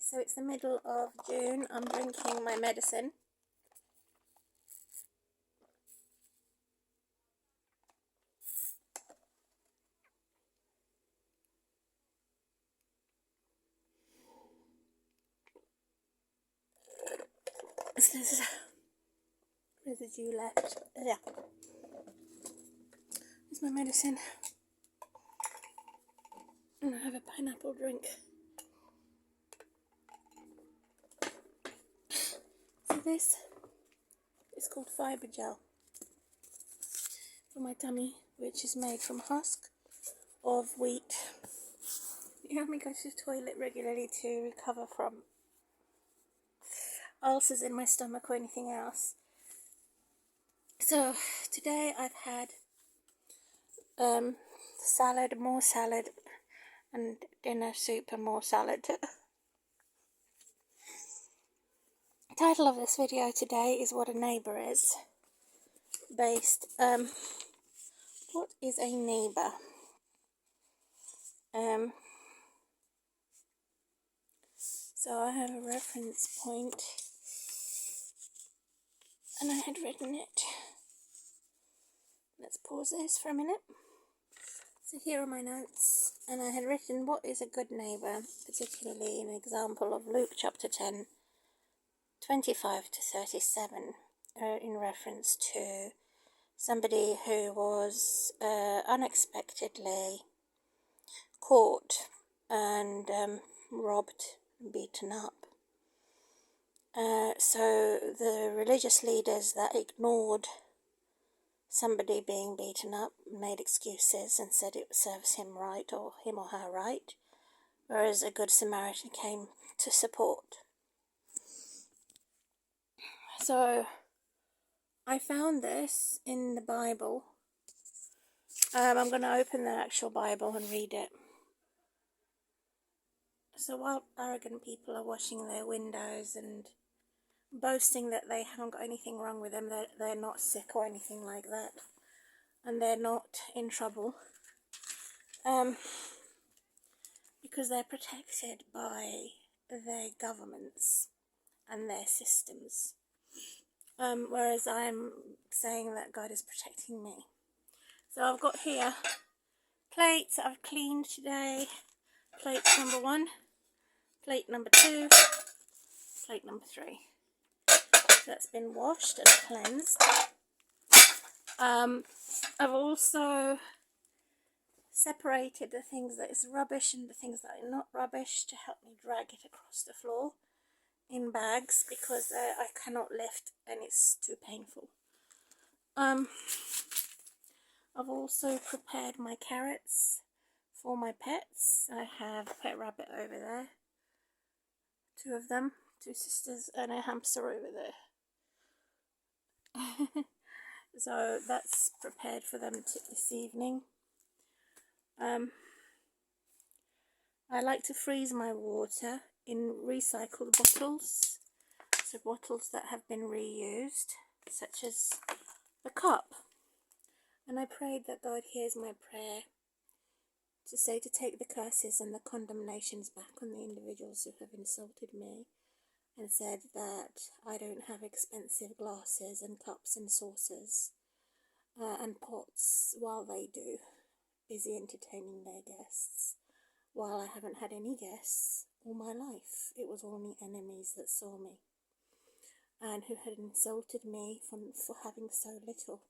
So it's the middle of June. I'm drinking my medicine. So there's residue left. Yeah. There's my medicine. And I have a pineapple drink. So this is called fibre gel for my tummy, which is made from husk of wheat. You help me go to the toilet regularly to recover from ulcers in my stomach or anything else. So today I've had salad, more salad, and dinner soup and more salad. The title of this video today is What a Neighbour Is. What is a neighbour? So I have a reference point, and I had written it. Let's pause this for a minute. So here are my notes, and I had written what is a good neighbour, particularly an example of Luke chapter 10, 25 to 37, in reference to somebody who was unexpectedly caught and robbed and beaten up. So the religious leaders that ignored somebody being beaten up made excuses and said it serves him right, or him or her right, whereas a good Samaritan came to support. So I found this in the Bible. I'm going to open the actual Bible and read it. So while arrogant people are washing their windows and boasting that they haven't got anything wrong with them, they're not sick or anything like that, and they're not in trouble, because they're protected by their governments and their systems, whereas I'm saying that God is protecting me. So I've got here plates that I've cleaned today. Plate number 1, plate number 2, plate number 3. So that's been washed and cleansed. I've also separated the things that is rubbish and the things that are not rubbish to help me drag it across the floor in bags, because I cannot lift and it's too painful. I've also prepared my carrots for my pets. I have a pet rabbit over there, 2 of them, 2 sisters, and a hamster over there. So that's prepared for them this evening. I like to freeze my water in recycled bottles, so bottles that have been reused, such as the cup. And I prayed that God hears my prayer to say to take the curses and the condemnations back on the individuals who have insulted me, and said that I don't have expensive glasses and cups and saucers and pots while they do, busy entertaining their guests, while I haven't had any guests all my life. It was only enemies that saw me and who had insulted me for having so little.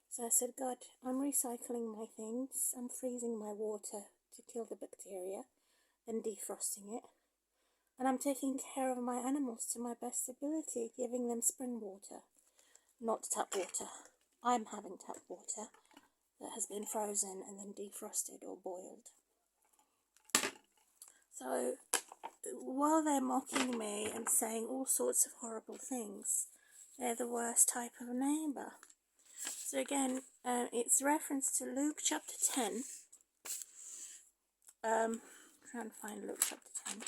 So I said, God, I'm recycling my things, I'm freezing my water to kill the bacteria, then defrosting it, and I'm taking care of my animals to my best ability, giving them spring water, not tap water. I'm having tap water that has been frozen and then defrosted or boiled. So while they're mocking me and saying all sorts of horrible things, they're the worst type of neighbour. So again, it's reference to Luke chapter 10. Trying to find Luke chapter 10.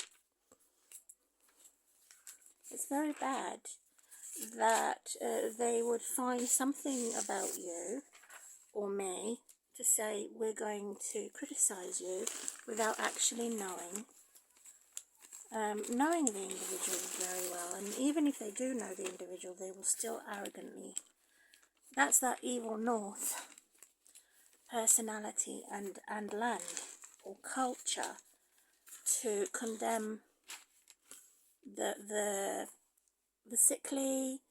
It's very bad that they would find something about you or me to say we're going to criticize you without actually knowing knowing the individual very well, and even if they do know the individual, they will still arrogantly, that's that evil north personality and land or culture, to condemn the sickly,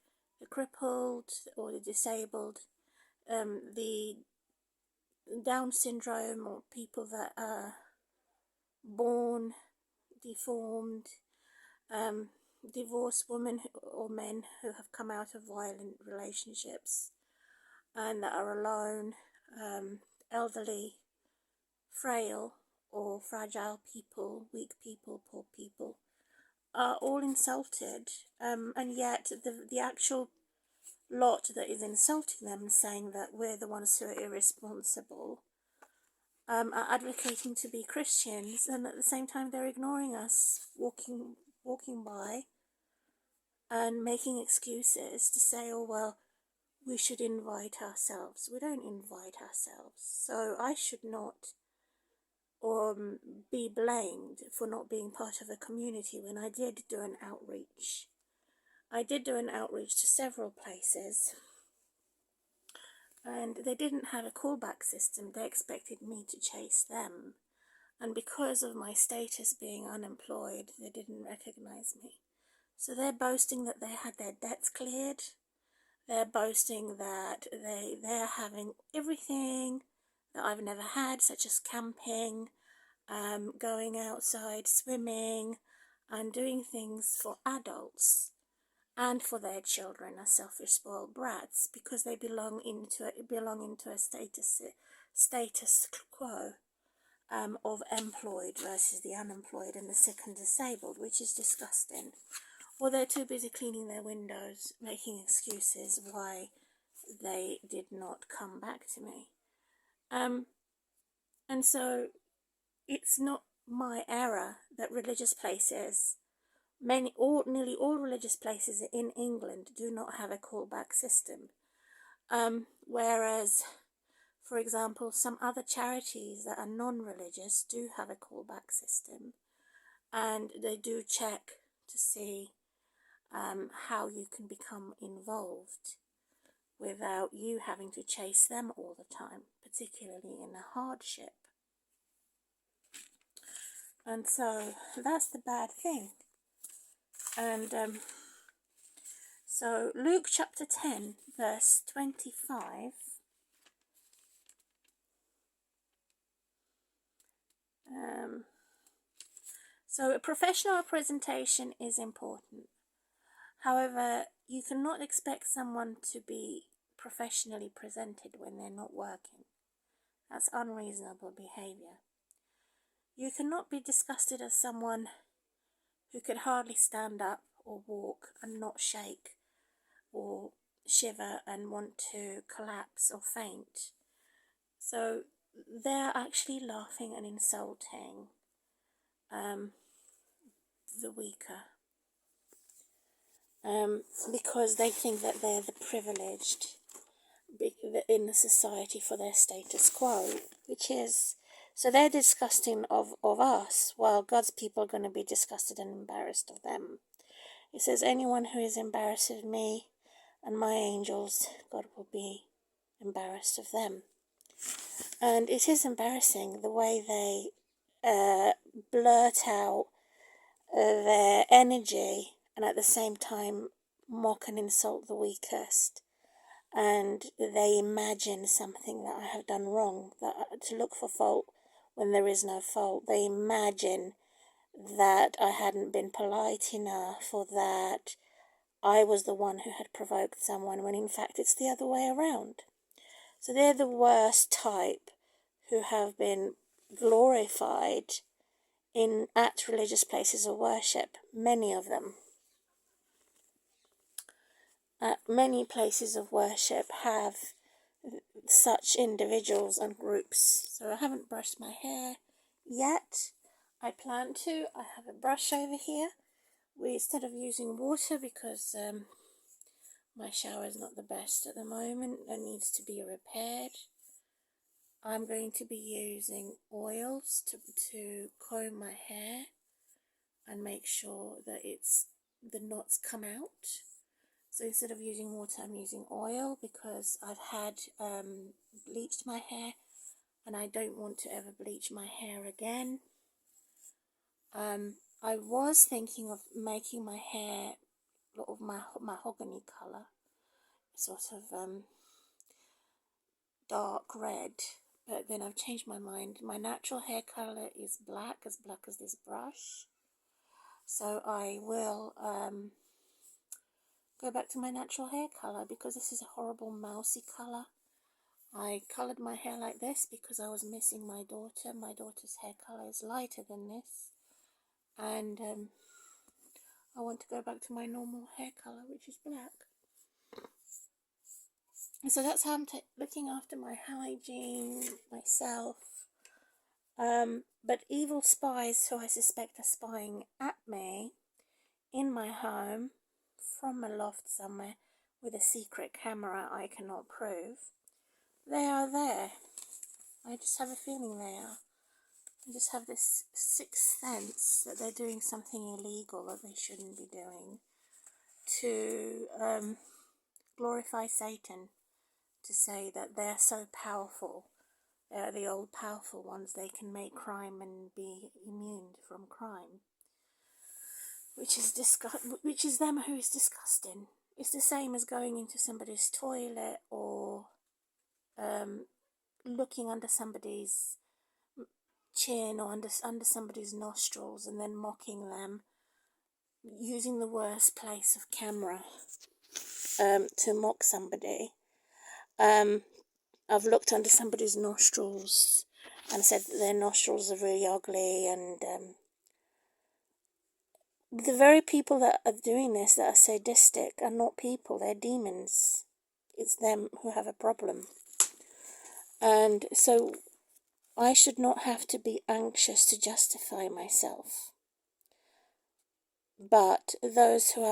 the crippled or the disabled, the Down syndrome, or people that are born deformed, divorced women or men who have come out of violent relationships and that are alone, elderly, frail or fragile people, weak people, poor people, are all insulted, and yet the actual lot that is insulting them, saying that we're the ones who are irresponsible, are advocating to be Christians, and at the same time they're ignoring us, walking by and making excuses to say, oh well, we should invite ourselves. We don't invite ourselves, so I should not be blamed for not being part of a community when I did do an outreach. I did do an outreach to several places, and they didn't have a callback system. They expected me to chase them, and because of my status being unemployed, they didn't recognize me. So they're boasting that they had their debts cleared. They're boasting that they're having everything that I've never had, such as camping, going outside, swimming, and doing things for adults and for their children as selfish spoiled brats, because they belong into a status quo of employed versus the unemployed and the sick and disabled, which is disgusting. Or they're too busy cleaning their windows, making excuses why they did not come back to me. And so it's not my error that religious places, nearly all religious places in England do not have a callback system. Whereas, for example, some other charities that are non-religious do have a callback system, and they do check to see how you can become involved without you having to chase them all the time, particularly in a hardship. And so that's the bad thing. And so Luke chapter 10 verse 25, so a professional representation is important. However, you cannot expect someone to be professionally presented when they're not working. That's unreasonable behavior. You cannot be disgusted as someone who could hardly stand up or walk and not shake or shiver and want to collapse or faint. So they're actually laughing and insulting the weaker, because they think that they're the privileged in the society for their status quo, which is, so they're disgusting of us, while God's people are going to be disgusted and embarrassed of them. It says, anyone who is embarrassed of me and my angels, God will be embarrassed of them. And it is embarrassing the way they blurt out their energy and at the same time mock and insult the weakest. And they imagine something that I have done wrong, that to look for fault when there is no fault. They imagine that I hadn't been polite enough, or that I was the one who had provoked someone, when in fact it's the other way around. So they're the worst type who have been glorified at religious places of worship, many of them. Many places of worship have such individuals and groups. So I haven't brushed my hair yet. I plan to. I have a brush over here. Instead of using water, because my shower is not the best at the moment and needs to be repaired, I'm going to be using oils to comb my hair and make sure that the knots come out. So instead of using water, I'm using oil because I've had bleached my hair and I don't want to ever bleach my hair again. I was thinking of making my hair of mahogany colour, sort of dark red, but then I've changed my mind. My natural hair colour is black as this brush, so I will go back to my natural hair colour because this is a horrible mousy colour. I coloured my hair like this because I was missing my daughter. My daughter's hair colour is lighter than this, and I want to go back to my normal hair colour, which is black. So that's how I'm looking after my hygiene myself. But evil spies who I suspect are spying at me in my home from a loft somewhere with a secret camera I cannot prove, they are there. I just have a feeling they are. I just have this sixth sense that they're doing something illegal that they shouldn't be doing to glorify Satan, to say that they're so powerful. They're the old powerful ones. They can make crime and be immune from crime, which is them who is disgusting. It's the same as going into somebody's toilet or looking under somebody's chin or under somebody's nostrils and then mocking them, using the worst place of camera to mock somebody. I've looked under somebody's nostrils and said that their nostrils are really ugly, and the very people that are doing this, that are sadistic, are not people, they're demons. It's them who have a problem. And so I should not have to be anxious to justify myself. But those who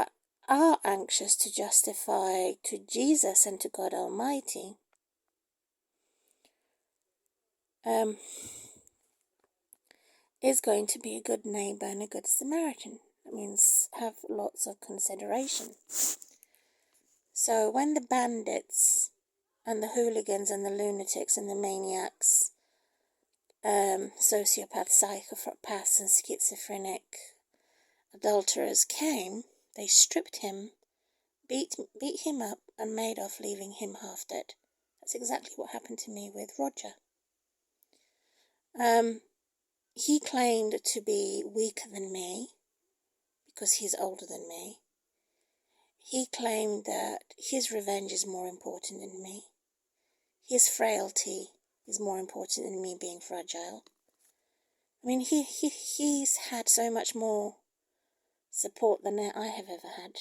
are anxious to justify to Jesus and to God Almighty, is going to be a good neighbour and a good Samaritan. That means have lots of consideration. So when the bandits and the hooligans and the lunatics and the maniacs, sociopaths, psychopaths and schizophrenic adulterers came, they stripped him, beat him up and made off, leaving him half dead. That's exactly what happened to me with Roger. He claimed to be weaker than me because he's older than me. He claimed that his revenge is more important than me. His frailty is more important than me being fragile. I mean, he's had so much more support than I have ever had,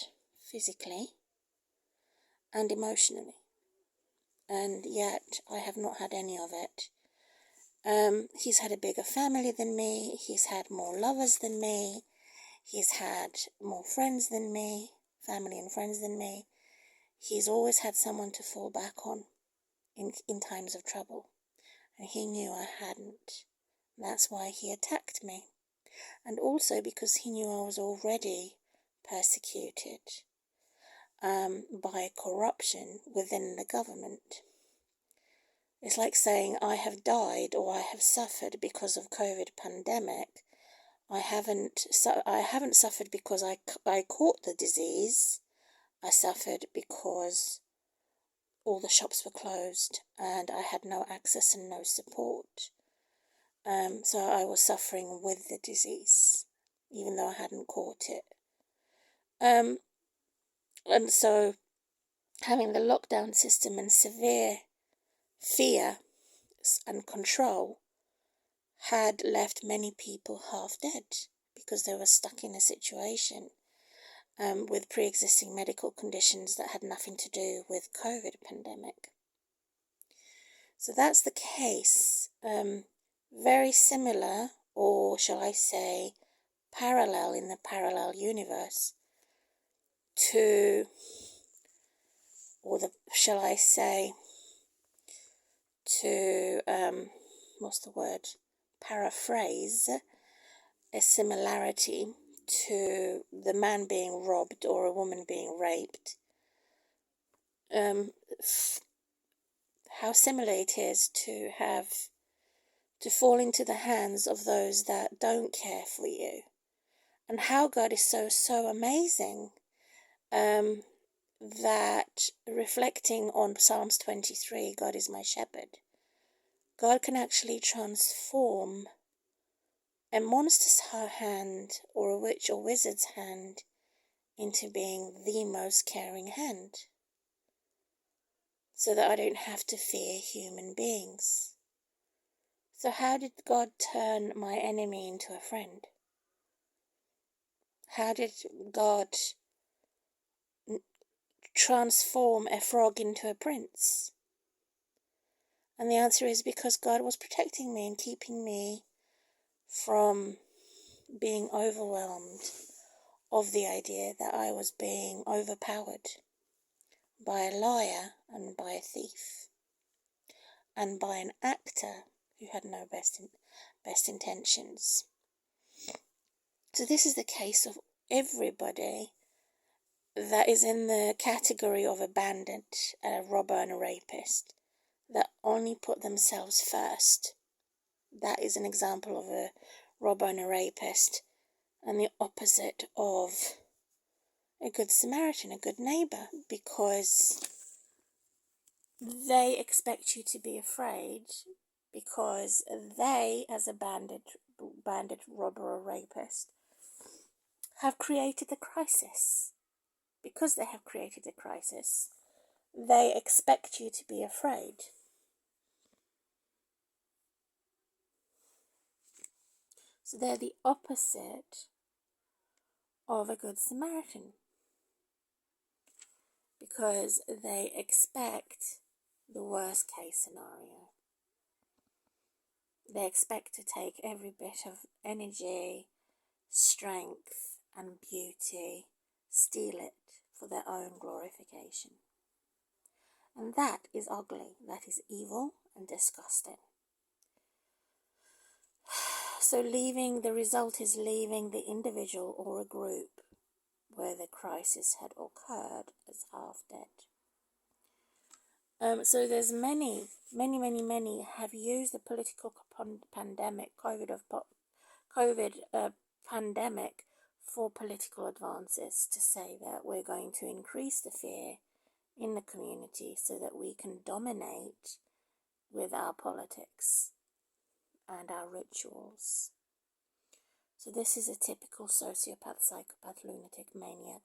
physically and emotionally. And yet, I have not had any of it. He's had a bigger family than me. He's had more lovers than me. He's had more friends than me, family and friends than me. He's always had someone to fall back on in times of trouble. And he knew I hadn't. That's why he attacked me. And also because he knew I was already persecuted by corruption within the government. It's like saying I have died or I have suffered because of COVID pandemic. I haven't suffered because I caught the disease. I suffered because all the shops were closed and I had no access and no support. So I was suffering with the disease, even though I hadn't caught it. And so having the lockdown system and severe fear and control had left many people half dead because they were stuck in a situation with pre-existing medical conditions that had nothing to do with COVID pandemic. So that's the case. Very similar, or shall I say parallel in the parallel universe to, or the, shall I say, to, what's the word, paraphrase, a similarity to the man being robbed or a woman being raped, how similar it is to fall into the hands of those that don't care for you, and how God is so amazing, that reflecting on Psalms 23, God is my shepherd, God can actually transform a monster's hand or a witch or wizard's hand into being the most caring hand, so that I don't have to fear human beings. So how did God turn my enemy into a friend? How did God transform a frog into a prince? And the answer is because God was protecting me and keeping me from being overwhelmed of the idea that I was being overpowered by a liar and by a thief and by an actor who had no best intentions. So this is the case of everybody that is in the category of a bandit, a robber and a rapist, that only put themselves first. That is an example of a robber and a rapist, and the opposite of a good Samaritan, a good neighbour, because they expect you to be afraid, because they, as a bandit, robber or rapist, have created the crisis. Because they have created a crisis, they expect you to be afraid. So they're the opposite of a good Samaritan, because they expect the worst case scenario. They expect to take every bit of energy, strength and beauty, steal it for their own glorification. And that is ugly, that is evil and disgusting. So the result is leaving the individual or a group where the crisis had occurred as half dead. So there's many have used the political pandemic, COVID pandemic for political advances, to say that we're going to increase the fear in the community so that we can dominate with our politics and our rituals. So this is a typical sociopath, psychopath, lunatic, maniac,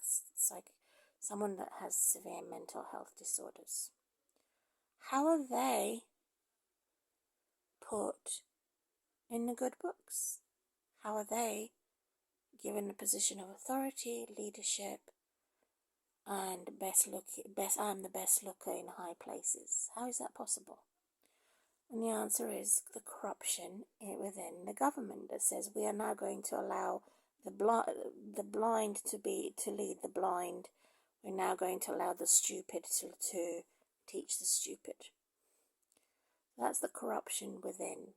someone that has severe mental health disorders. How are they put in the good books? How are they given a position of authority, leadership, and I'm the best looker in high places? How is that possible? And the answer is the corruption within the government that says we are now going to allow the blind to lead the blind. We're now going to allow the stupid to teach the stupid. That's the corruption within.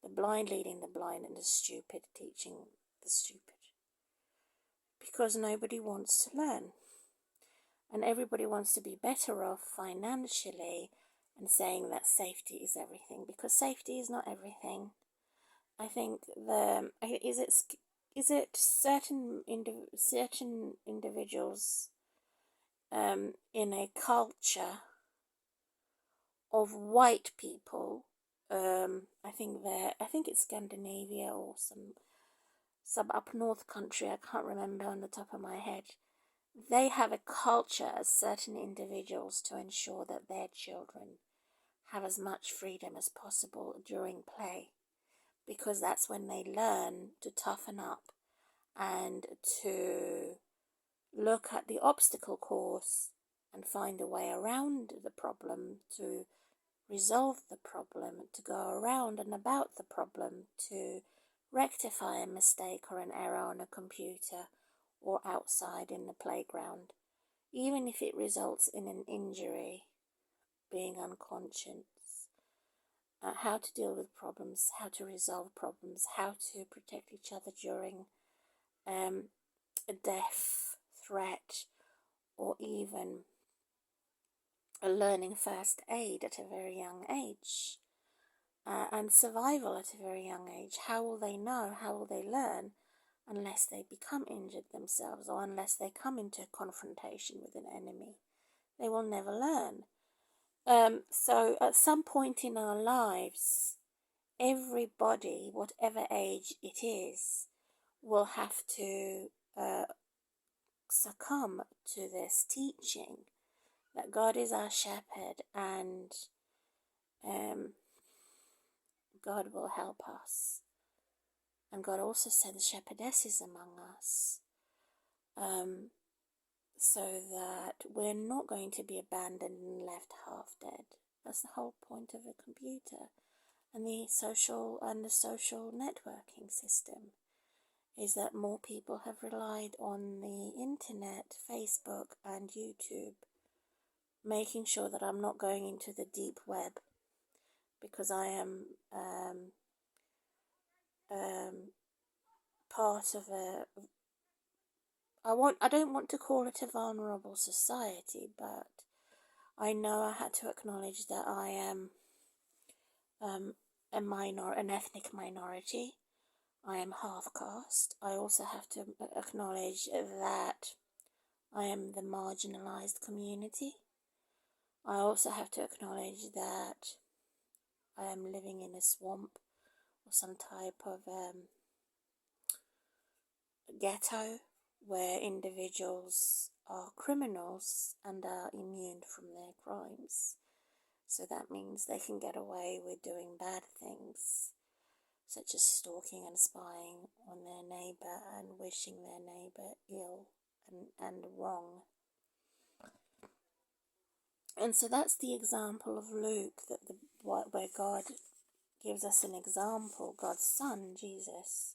The blind leading the blind and the stupid teaching the stupid. Because nobody wants to learn. And everybody wants to be better off financially, and saying that safety is everything, because safety is not everything. I think is it certain individuals in a culture of white people, I think it's Scandinavia or some up north country, I can't remember on the top of my head. They have a culture as certain individuals to ensure that their children have as much freedom as possible during play, because that's when they learn to toughen up and to look at the obstacle course and find a way around the problem, to resolve the problem, to go around and about the problem, to rectify a mistake or an error on a computer or outside in the playground, even if it results in an injury, being unconscious, how to deal with problems, how to resolve problems, how to protect each other during a death threat, or even a learning first aid at a very young age, and survival at a very young age. How will they know? How will they learn unless they become injured themselves, or unless they come into confrontation with an enemy? They will never learn. So at some point in our lives, everybody, whatever age it is, will have to succumb to this teaching that God is our shepherd, and God will help us. And God also sends shepherdesses among us, so that we're not going to be abandoned and left half dead. That's the whole point of a computer and the social networking system, is that more people have relied on the internet, Facebook and YouTube, making sure that I'm not going into the deep web, because I am part of I don't want to call it a vulnerable society, but I know I had to acknowledge that I am an ethnic minority. I am half caste. I also have to acknowledge that I am the marginalized community. I also have to acknowledge that I am living in a swamp or some type of ghetto where individuals are criminals and are immune from their crimes. So that means they can get away with doing bad things, such as stalking and spying on their neighbour and wishing their neighbour ill and wrong. And so that's the example of Luke, where God gives us an example, God's Son, Jesus,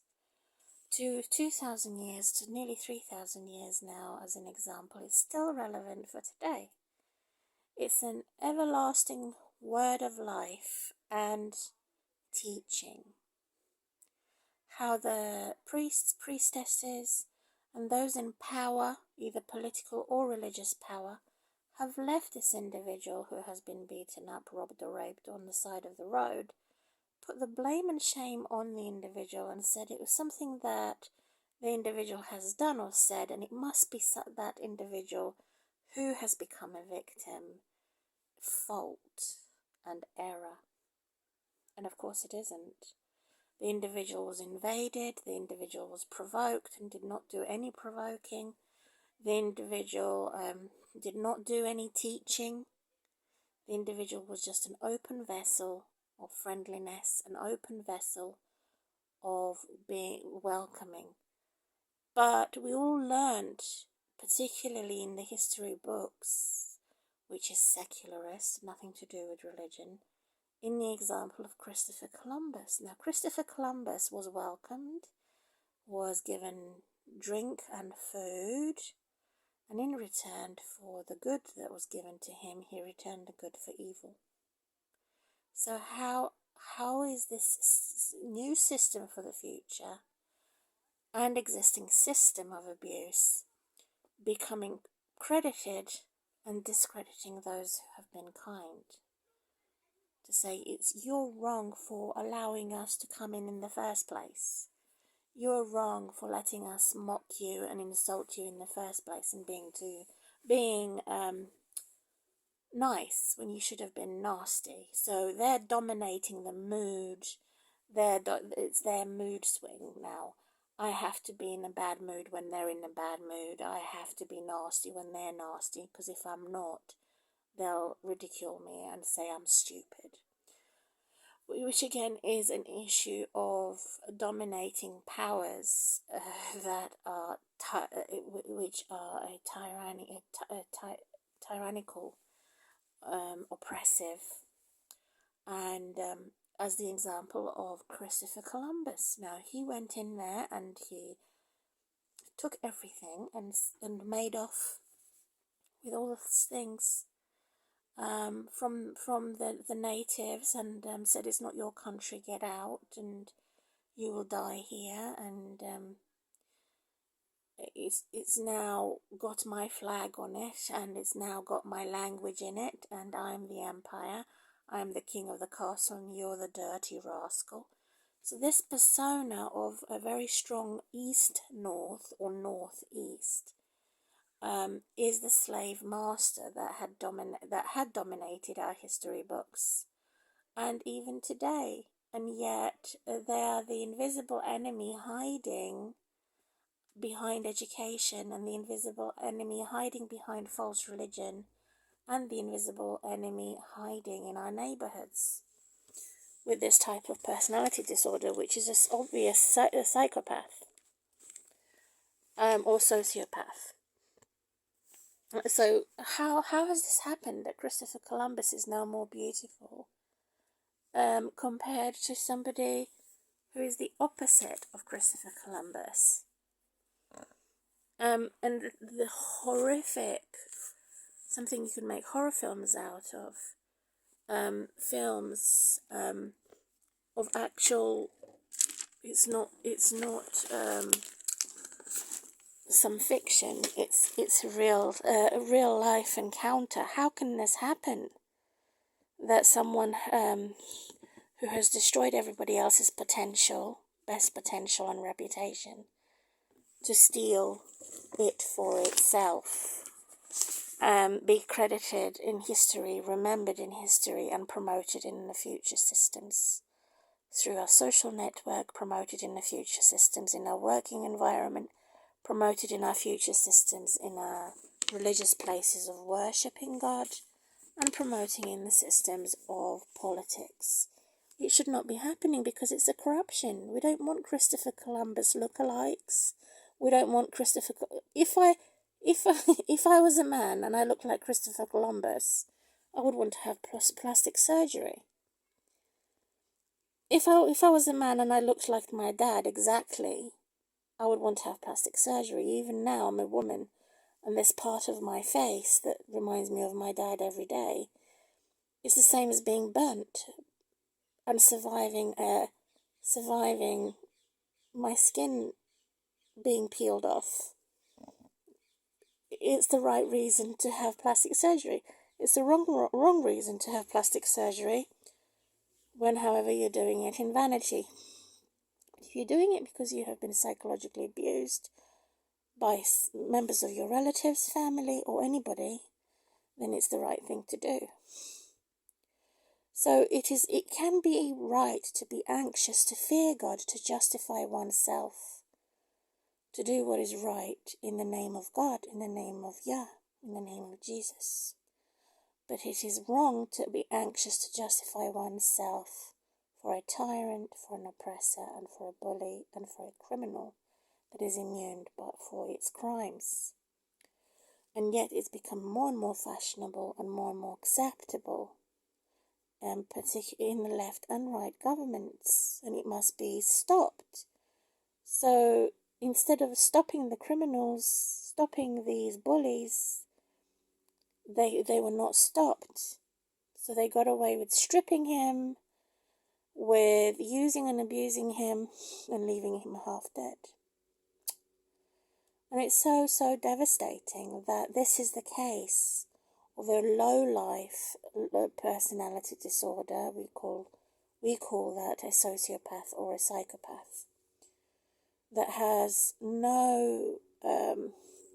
to 2,000 years, to nearly 3,000 years now as an example. It's still relevant for today. It's an everlasting word of life and teaching. How the priests, priestesses, and those in power, either political or religious power, have left this individual who has been beaten up, robbed or raped on the side of the road, put the blame and shame on the individual and said it was something that the individual has done or said, and it must be that individual who has become a victim fault and error. And of course it isn't. The individual was invaded, the individual was provoked and did not do any provoking. The individual did not do any teaching. The individual was just an open vessel of friendliness, an open vessel of being welcoming. But we all learned, particularly in the history books, which is secularist, nothing to do with religion, in the example of Christopher Columbus. Now, Christopher Columbus was welcomed, was given drink and food, and in return for the good that was given to him, he returned the good for evil. So how is this new system for the future and existing system of abuse becoming credited and discrediting those who have been kind? To say you're wrong for allowing us to come in the first place. You're wrong for letting us mock you and insult you in the first place, and being nice when you should have been nasty. So they're dominating the mood. It's their mood swing now. I have to be in a bad mood when they're in a bad mood. I have to be nasty when they're nasty, because if I'm not, they'll ridicule me and say I'm stupid. Which again is an issue of dominating powers that are which are tyrannical, oppressive, and as the example of Christopher Columbus. Now he went in there and he took everything and made off with all of these things from the natives, and said it's not your country, get out and you will die here. And it's now got my flag on it, and it's now got my language in it, and I'm the empire, I'm the king of the castle, and you're the dirty rascal. So this persona of a very strong east-north or northeast is the slave master that had dominated our history books, and even today. And yet they are the invisible enemy hiding behind education, and the invisible enemy hiding behind false religion, and the invisible enemy hiding in our neighborhoods with this type of personality disorder, which is an obvious psychopath or sociopath. So how has this happened that Christopher Columbus is now more beautiful compared to somebody who is the opposite of Christopher Columbus? And the horrific, something you can make horror films out of, films of actual, it's not some fiction, it's a real life encounter. How can this happen? That someone who has destroyed everybody else's potential, best potential and reputation, to steal it for itself, be credited in history, remembered in history, and promoted in the future systems. Through our social network, promoted in the future systems, in our working environment, promoted in our future systems, in our religious places of worshipping God, and promoting in the systems of politics. It should not be happening because it's a corruption. We don't want Christopher Columbus lookalikes. We don't want Christopher. If I was a man and I looked like Christopher Columbus, I would want to have plastic surgery. If I was a man and I looked like my dad exactly, I would want to have plastic surgery. Even now, I'm a woman, and this part of my face that reminds me of my dad every day, it's the same as being burnt and surviving my skin being peeled off. It's the right reason to have plastic surgery. It's the wrong reason to have plastic surgery when, however, you're doing it in vanity. If you're doing it because you have been psychologically abused by members of your relatives, family, or anybody, then it's the right thing to do. So it can be right to be anxious, to fear God, to justify oneself, to do what is right in the name of God, in the name of Yah, in the name of Jesus. But it is wrong to be anxious to justify oneself for a tyrant, for an oppressor, and for a bully, and for a criminal that is immune but for its crimes. And yet it's become more and more fashionable and more acceptable, particularly in the left and right governments, and it must be stopped. So instead of stopping the criminals, stopping these bullies, they were not stopped. So they got away with stripping him, with using and abusing him, and leaving him half dead. And it's so devastating that this is the case of a low-life personality disorder. We call that a sociopath or a psychopath, that has no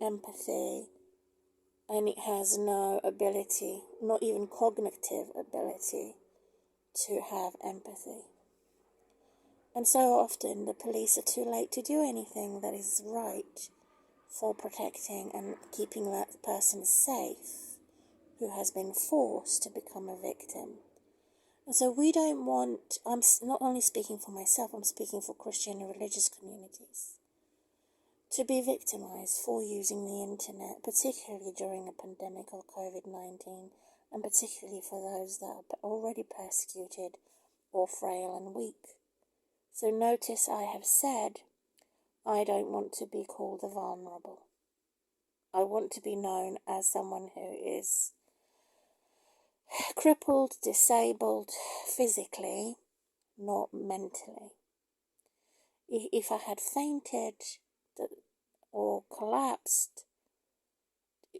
empathy, and it has no ability, not even cognitive ability, to have empathy. And so often the police are too late to do anything that is right for protecting and keeping that person safe who has been forced to become a victim. And so we don't want, I'm not only speaking for myself, I'm speaking for Christian and religious communities, to be victimized for using the internet, particularly during a pandemic of COVID-19, and particularly for those that are already persecuted or frail and weak. So notice I have said, I don't want to be called the vulnerable. I want to be known as someone who is crippled, disabled physically, not mentally. If I had fainted, or collapsed,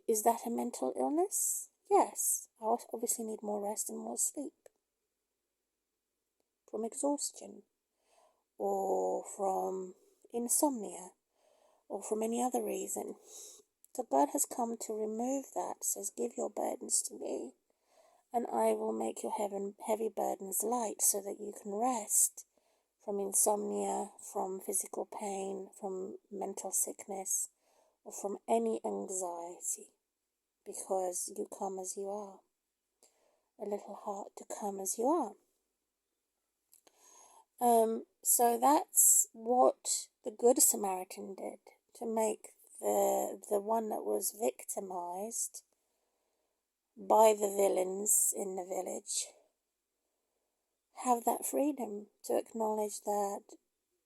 is that a mental illness? Yes. I obviously need more rest and more sleep from exhaustion or from insomnia or from any other reason. So God has come to remove that, says, give your burdens to me, and I will make your heavy burdens light so that you can rest from insomnia, from physical pain, from mental sickness, or from any anxiety, because you come as you are. A little heart to come as you are. So that's what the Good Samaritan did, to make the one that was victimized by the villains in the village have that freedom to acknowledge that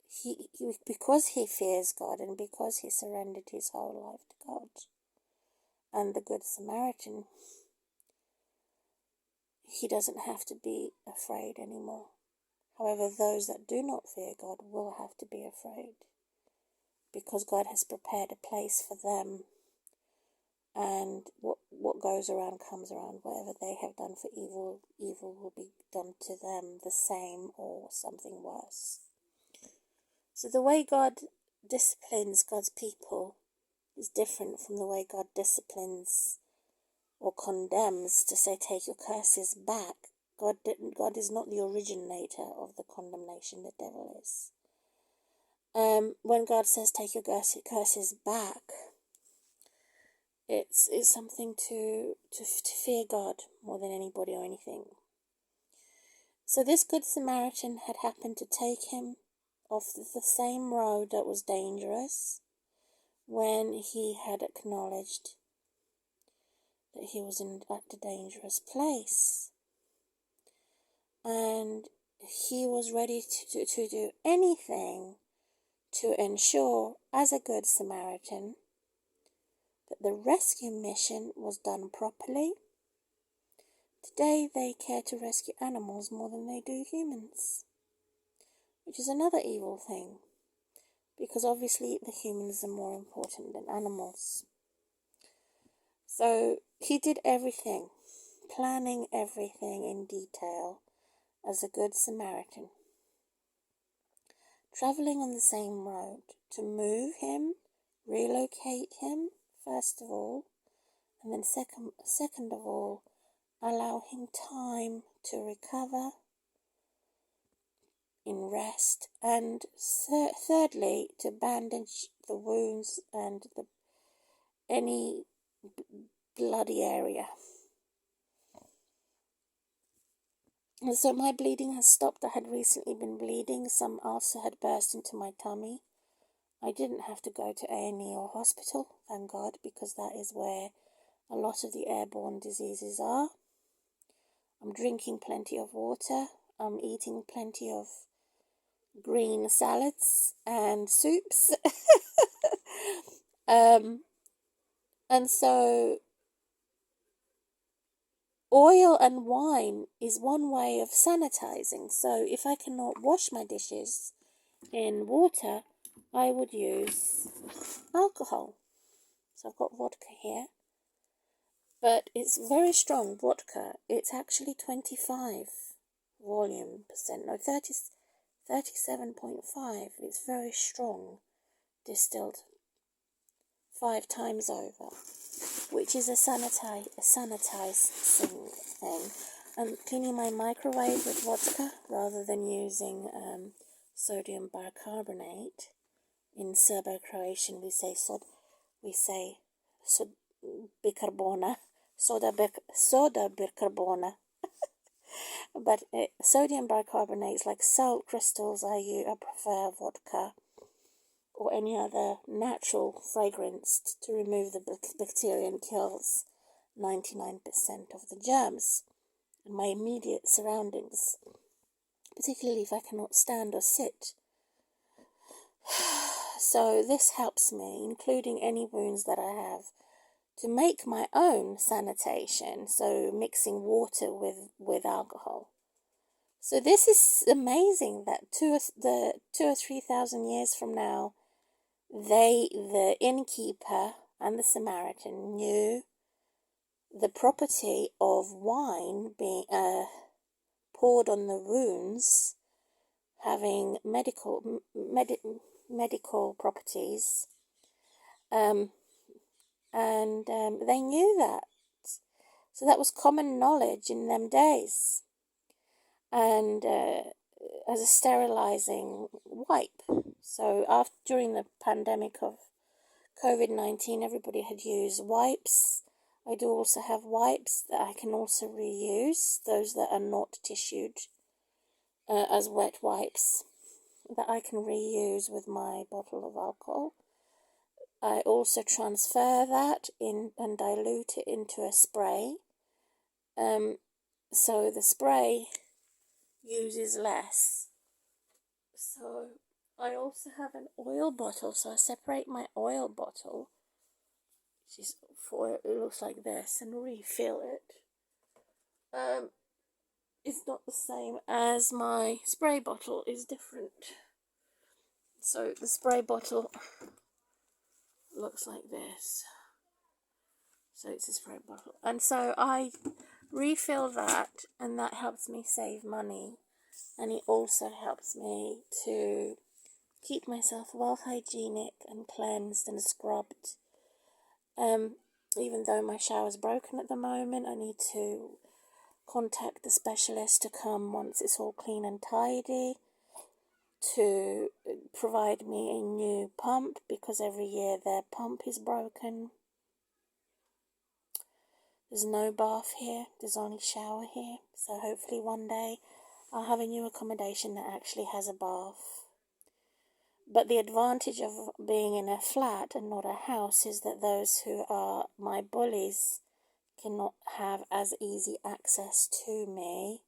he because he fears God and because he surrendered his whole life to God. And the Good Samaritan, he doesn't have to be afraid anymore. However, those that do not fear God will have to be afraid, because God has prepared a place for them, and what goes around comes around. Whatever they have done for evil, evil will be done to them the same or something worse. So the way God disciplines God's people is different from the way God disciplines or condemns, to say, take your curses back. God is not the originator of the condemnation, the devil is. When God says take your curses back, it's something to fear God more than anybody or anything. So this Good Samaritan had happened to take him off the same road that was dangerous, when he had acknowledged that he was at a dangerous place. And he was ready to do anything to ensure, as a Good Samaritan, that the rescue mission was done properly. Today they care to rescue animals more than they do humans, which is another evil thing, because obviously the humans are more important than animals. So he did everything, planning everything in detail as a Good Samaritan, travelling on the same road to move him, relocate him, first of all, and then second of all, allow him time to recover in rest, and thirdly, to bandage the wounds and any bloody area. And so my bleeding has stopped. I had recently been bleeding. Some ulcer had burst into my tummy. I didn't have to go to A&E or hospital, thank God, because that is where a lot of the airborne diseases are. I'm drinking plenty of water. I'm eating plenty of green salads and soups. And so oil and wine is one way of sanitizing. So if I cannot wash my dishes in water, I would use alcohol. So I've got vodka here, but it's very strong vodka. It's actually 25 volume percent, no, 37.5. It's very strong, distilled 5 times over, which is a sanitizing thing. I'm cleaning my microwave with vodka rather than using sodium bicarbonate. In Serbo-Croatian we say bicarbona, soda bicarbona. But sodium bicarbonate is like salt crystals. I prefer vodka or any other natural fragrance to remove the bacteria and kills 99% of the germs in my immediate surroundings, particularly if I cannot stand or sit. So this helps me, including any wounds that I have, to make my own sanitation, so mixing water with alcohol. So this is amazing that 2,000 or 3,000 years from now, the innkeeper and the Samaritan knew the property of wine being poured on the wounds, having medical properties, and they knew that. So that was common knowledge in them days. And as a sterilizing wipe. So during the pandemic of COVID-19, everybody had used wipes. I do also have wipes that I can also reuse, those that are not tissued as wet wipes, that I can reuse with my bottle of alcohol. I also transfer that in and dilute it into a spray. So the spray uses less. So I also have an oil bottle, so I separate my oil bottle, which is it looks like this, and refill it. It's not the same as my spray bottle, is different. So the spray bottle looks like this. So it's a spray bottle, and so I refill that, and that helps me save money, and it also helps me to keep myself well hygienic and cleansed and scrubbed. Even though my shower's broken at the moment, I need to contact the specialist to come once it's all clean and tidy to provide me a new pump, because every year their pump is broken. There's no bath here, there's only shower here, so hopefully one day I'll have a new accommodation that actually has a bath. But the advantage of being in a flat and not a house is that those who are my bullies cannot have as easy access to me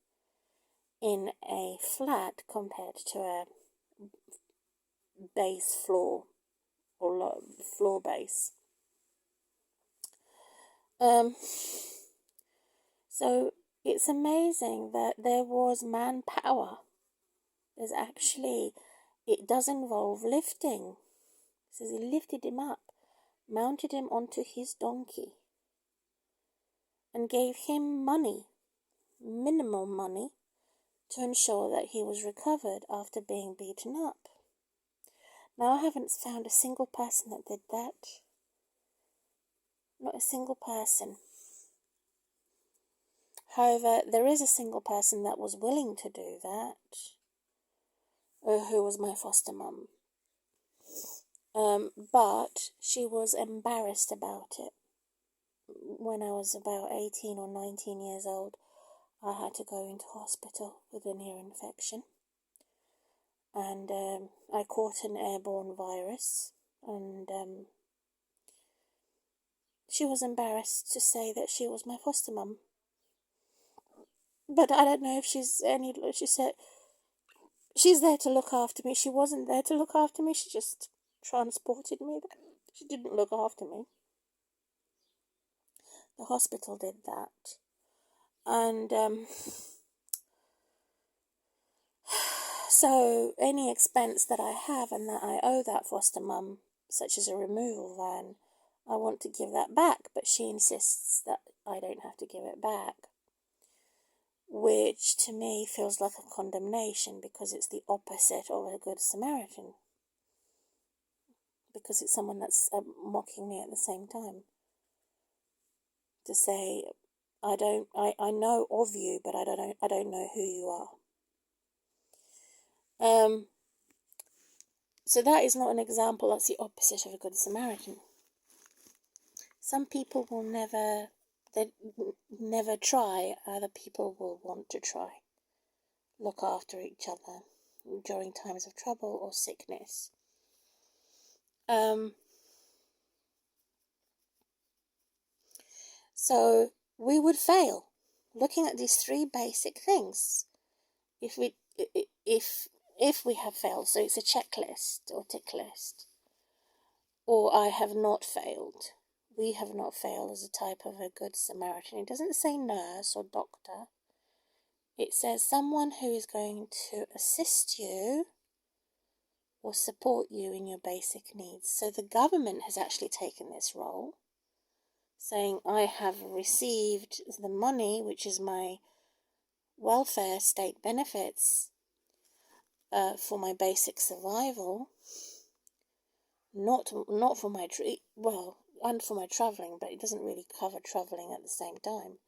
in a flat compared to a base floor or floor base. So it's amazing that there was manpower. There's actually, it does involve lifting. It says he lifted him up, mounted him onto his donkey, and gave him money, minimal money, to ensure that he was recovered after being beaten up. Now, I haven't found a single person that did that. Not a single person. However, there is a single person that was willing to do that, who was my foster mum. But she was embarrassed about it. When I was about 18 or 19 years old, I had to go into hospital with an ear infection. And I caught an airborne virus, and she was embarrassed to say that she was my foster mum. But I don't know if she said she's there to look after me. She wasn't there to look after me, she just transported me there. She didn't look after me. The hospital did that. And so any expense that I have and that I owe that foster mum, such as a removal van, I want to give that back, but she insists that I don't have to give it back, which to me feels like a condemnation, because it's the opposite of a good Samaritan, because it's someone that's mocking me at the same time, to say, I know of you, but I don't know who you are. So that is not an example. That's the opposite of a good Samaritan. Some people will never try. Other people will want to try. Look after each other during times of trouble or sickness. So we would fail looking at these three basic things. If we have failed, so it's a checklist or tick list. Or I have not failed. We have not failed as a type of a good Samaritan. It doesn't say nurse or doctor. It says someone who is going to assist you or support you in your basic needs. So the government has actually taken this role, saying I have received the money, which is my welfare state benefits, for my basic survival, not for my and for my travelling, but it doesn't really cover travelling at the same time.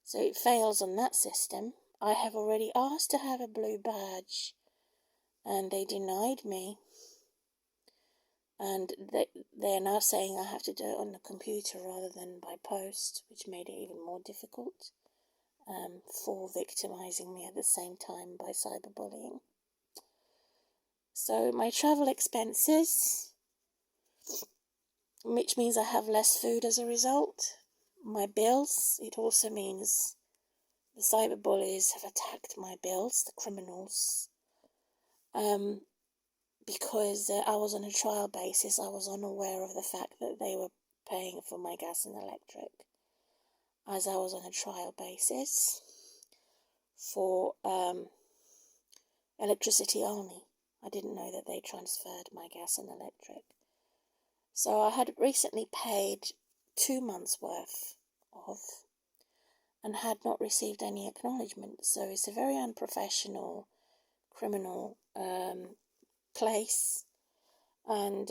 So it fails on that system. I have already asked to have a blue badge, and they denied me. And they're now saying I have to do it on the computer rather than by post, which made it even more difficult for victimizing me at the same time by cyberbullying. So my travel expenses, which means I have less food as a result. My bills, it also means the cyberbullies have attacked my bills, the criminals. Because I was on a trial basis, I was unaware of the fact that they were paying for my gas and electric, as I was on a trial basis for electricity only. I didn't know that they transferred my gas and electric. So I had recently paid 2 months' worth of, and had not received any acknowledgement. So it's a very unprofessional, criminal place, and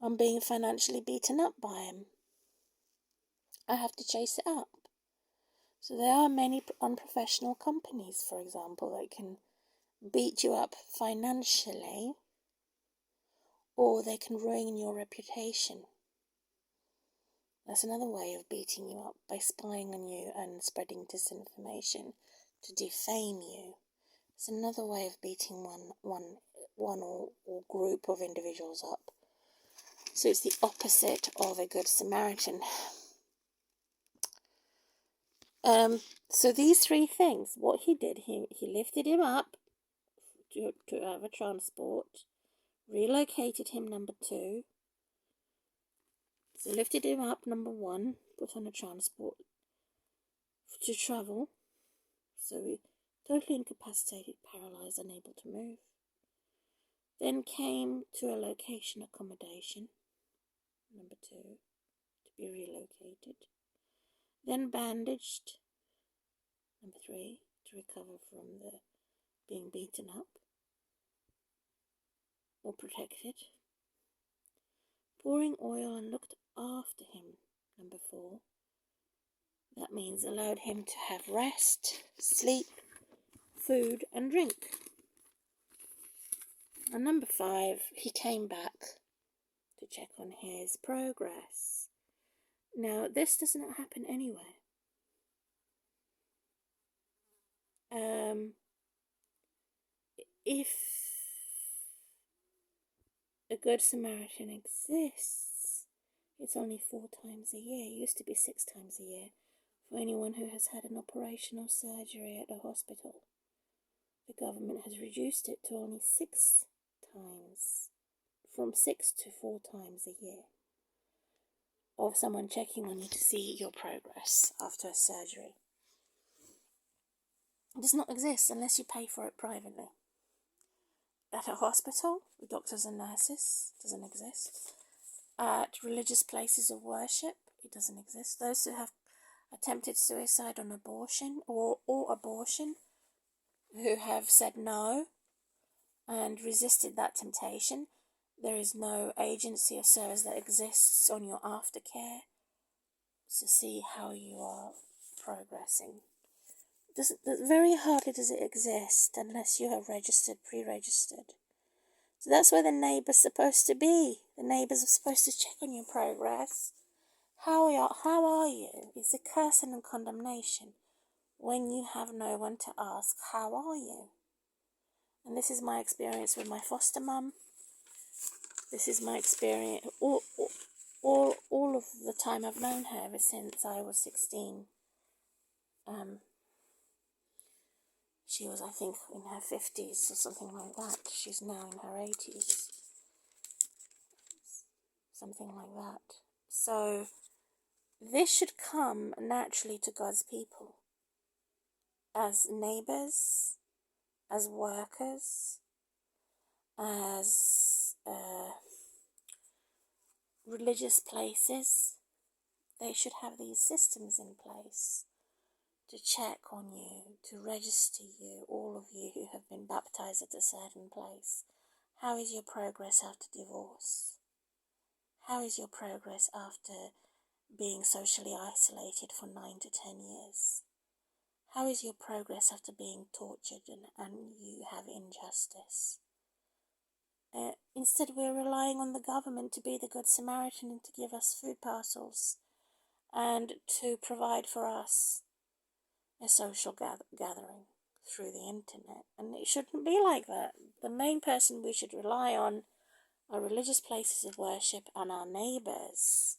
I'm being financially beaten up by him. I have to chase it up. So there are many unprofessional companies, for example, that can beat you up financially, or they can ruin your reputation. That's another way of beating you up, by spying on you and spreading disinformation to defame you. It's another way of beating one or group of individuals up. So it's the opposite of a good Samaritan. So these 3 things, what he did, he lifted him up to have a transport, relocated him, number 2. So lifted him up, number 1, put on a transport to travel. So he totally incapacitated, paralyzed, unable to move. Then came to a location accommodation, number 2, to be relocated. Then bandaged, number 3, to recover from the being beaten up or protected. Pouring oil and looked after him, number 4. That means allowed him to have rest, sleep, food and drink. And number 5, he came back to check on his progress. Now, this does not happen anywhere. If a Good Samaritan exists, it's only 4 times a year. It used to be 6 times a year for anyone who has had an operation or surgery at a hospital. The government has reduced it to only 6 times, from 6 to 4 times a year, of someone checking on you to see your progress after a surgery. It does not exist unless you pay for it privately. At a hospital, with doctors and nurses, it doesn't exist. At religious places of worship, it doesn't exist. Those who have attempted suicide on abortion or abortion, who have said no and resisted that temptation, there is no agency or service that exists on your aftercare to see how you are progressing. Very hardly does it exist unless you have pre-registered. So that's where the neighbour's supposed to be. The neighbours are supposed to check on your progress. How are you? It's a curse and a condemnation when you have no one to ask, how are you? And this is my experience with my foster mum. This is my experience all of the time I've known her, ever since I was 16. She was, I think, in her 50s or something like that. She's now in her 80s. Something like that. So this should come naturally to God's people. As neighbours, as workers, as religious places, they should have these systems in place to check on you, to register you, all of you who have been baptized at a certain place. How is your progress after divorce? How is your progress after being socially isolated for 9 to 10 years? How is your progress after being tortured and you have injustice? Instead, we're relying on the government to be the Good Samaritan and to give us food parcels and to provide for us a social gathering through the internet. And it shouldn't be like that. The main person we should rely on are religious places of worship and our neighbours,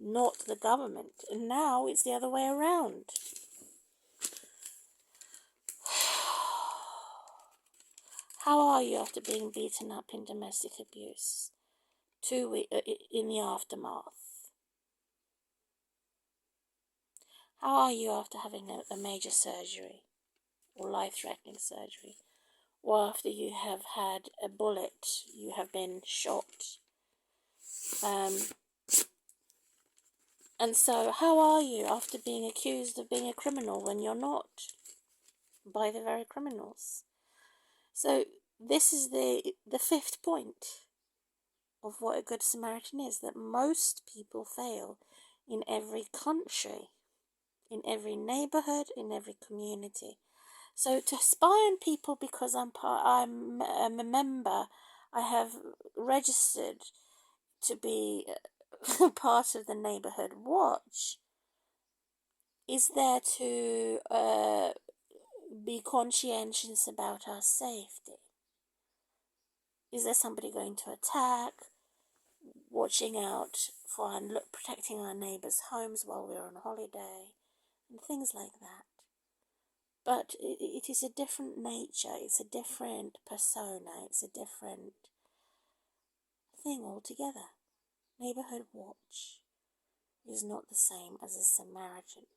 not the government. And now it's the other way around. How are you after being beaten up in domestic abuse? 2 weeks in the aftermath. How are you after having a major surgery or life-threatening surgery? Or after you have had a bullet, you have been shot. And so how are you after being accused of being a criminal when you're not, by the very criminals? So this is the fifth point of what a Good Samaritan is, that most people fail in every country, in every neighborhood, in every community. So to spy on people because I'm a member, I have registered to be part of the neighborhood watch, is there to be conscientious about our safety? Is there somebody going to attack? Watching out for and protecting our neighbours' homes while we're on holiday, and things like that. But it is a different nature, it's a different persona, it's a different thing altogether. Neighbourhood watch is not the same as a Samaritan,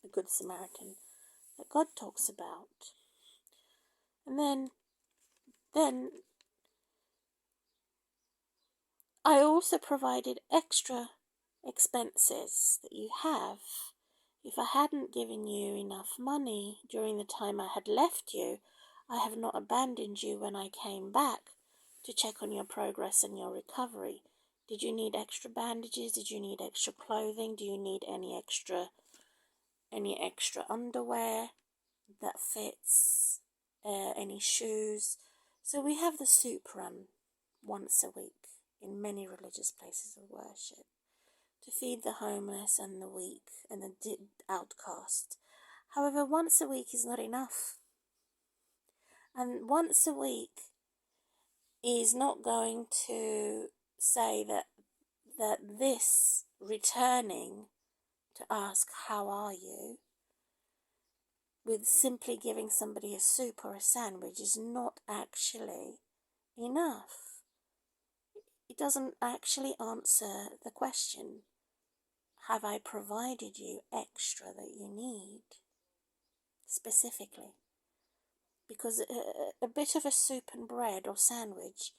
the Good Samaritan that God talks about. And then I also provided extra expenses that you have. If I hadn't given you enough money during the time I had left you, I have not abandoned you when I came back to check on your progress and your recovery. Did you need extra bandages? Did you need extra clothing? Do you need any extra underwear that fits? Any shoes? So we have the soup run once a week in many religious places of worship to feed the homeless and the weak and the outcast. However, once a week is not enough. And once a week is not going to say that this returning to ask, how are you, with simply giving somebody a soup or a sandwich is not actually enough. It doesn't actually answer the question, have I provided you extra that you need, specifically? Because a bit of a soup and bread or sandwich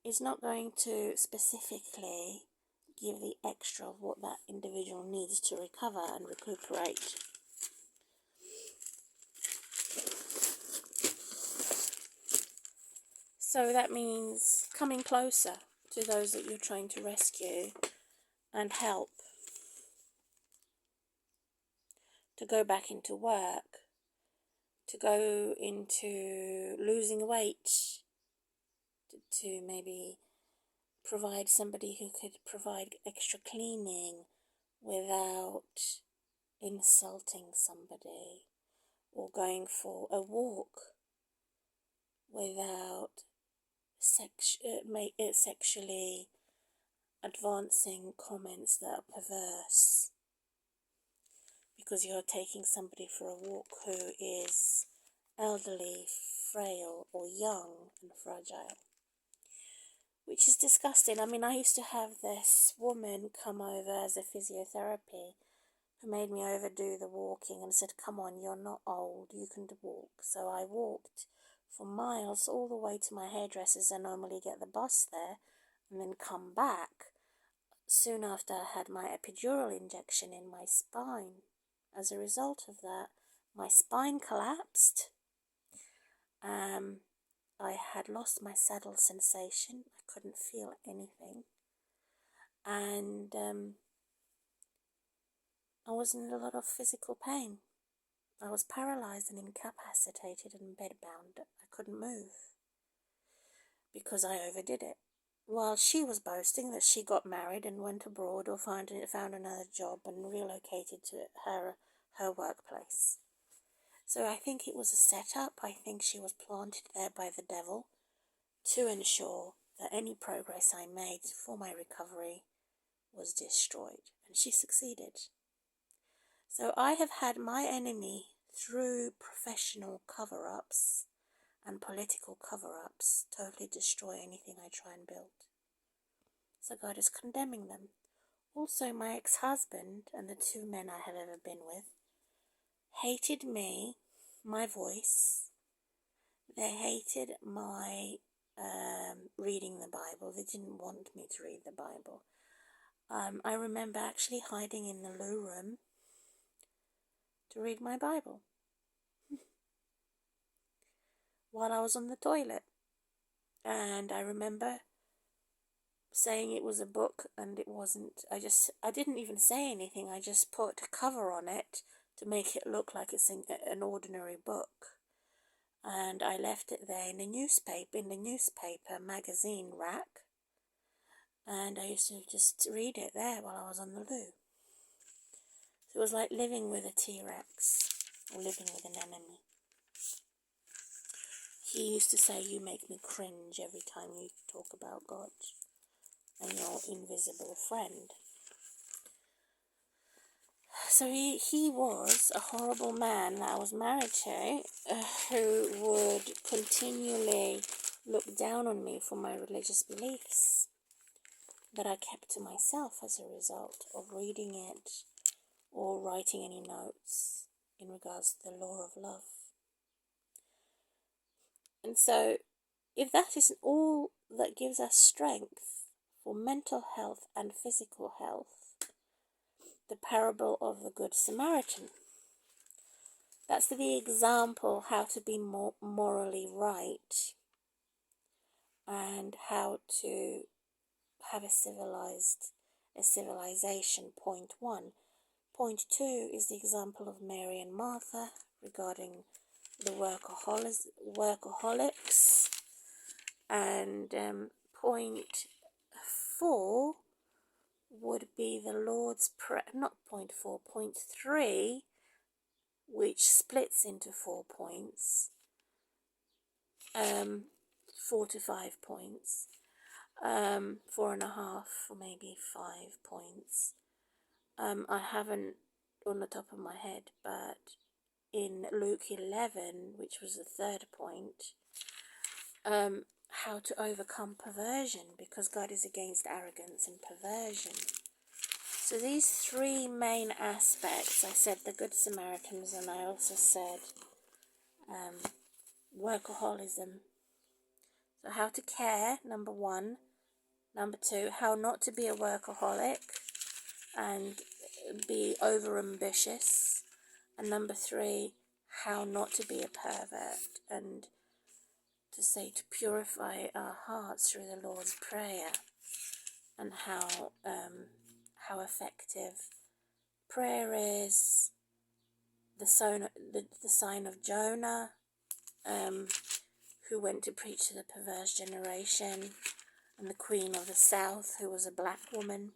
is not going to specifically give the extra of what that individual needs to recover and recuperate. So that means coming closer to those that you're trying to rescue and help to go back into work, to go into losing weight, to maybe provide somebody who could provide extra cleaning without insulting somebody, or going for a walk without sexually advancing comments that are perverse, because you're taking somebody for a walk who is elderly, frail, or young and fragile, which is disgusting. I mean, I used to have this woman come over as a physiotherapy who made me overdo the walking and said, come on, you're not old, you can walk. So I walked for miles all the way to my hairdresser's. I normally get the bus there and then come back. Soon after, I had my epidural injection in my spine. As a result of that, my spine collapsed. I had lost my saddle sensation. I couldn't feel anything. And I was in a lot of physical pain. I was paralyzed and incapacitated and bedbound. I couldn't move because I overdid it. While she was boasting that she got married and went abroad or found another job and relocated to her workplace. So I think it was a setup. I think she was planted there by the devil to ensure that any progress I made for my recovery was destroyed. And she succeeded. So I have had my enemy through professional cover-ups and political cover-ups totally destroy anything I try and build. So God is condemning them. Also, my ex-husband and the 2 men I have ever been with hated me, my voice. They hated my reading the Bible. They didn't want me to read the Bible. I remember actually hiding in the loo room to read my Bible while I was on the toilet. And I remember saying it was a book, and it wasn't. I didn't even say anything. I just put a cover on it to make it look like it's an ordinary book. And I left it there in the newspaper magazine rack. And I used to just read it there while I was on the loo. So it was like living with a T-Rex, or living with an enemy. He used to say, "You make me cringe every time you talk about God and your invisible friend." So he was a horrible man that I was married to, who would continually look down on me for my religious beliefs that I kept to myself as a result of reading it or writing any notes in regards to the law of love. And so, if that isn't all that gives us strength for mental health and physical health, the parable of the Good Samaritan. That's the example how to be more morally right and how to have a civilization, point 1. Point 2 is the example of Mary and Martha regarding the workaholics. And point 4 would be the Lord's Prayer, not point 4, point 3, which splits into 4 points, 4 to 5 points, 4.5 or maybe 5 points. I haven't on the top of my head, but in Luke 11, which was the 3rd point, how to overcome perversion, because God is against arrogance and perversion. So these 3 main aspects, I said the Good Samaritans, and I also said workaholism. So how to care, number 1. Number 2, how not to be a workaholic and be over-ambitious. And number 3, how not to be a pervert, and to say to purify our hearts through the Lord's Prayer, and how effective prayer is. The sign of Jonah, who went to preach to the perverse generation, and the Queen of the South, who was a black woman.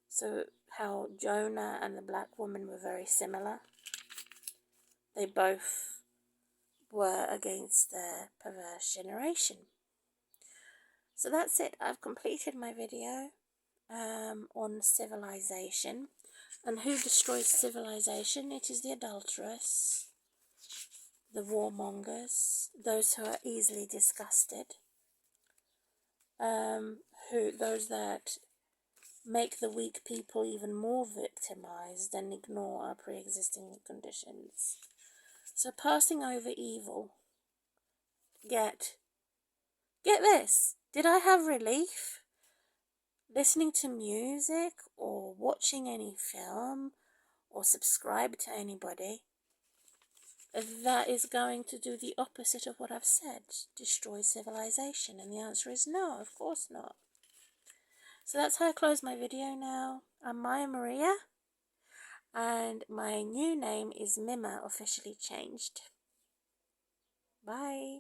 So how Jonah and the black woman were very similar. They both were against the perverse generation. So that's it. I've completed my video on civilization. And who destroys civilization? It is the adulterous, the warmongers, those who are easily disgusted, those that make the weak people even more victimized and ignore our pre-existing conditions. So passing over evil get this, did I have relief listening to music or watching any film or subscribe to anybody that is going to do the opposite of what I've said, destroy civilization? And the answer is no, of course not. So that's how I close my video now. I'm Maya Maria, and my new name is Lema, officially changed. Bye.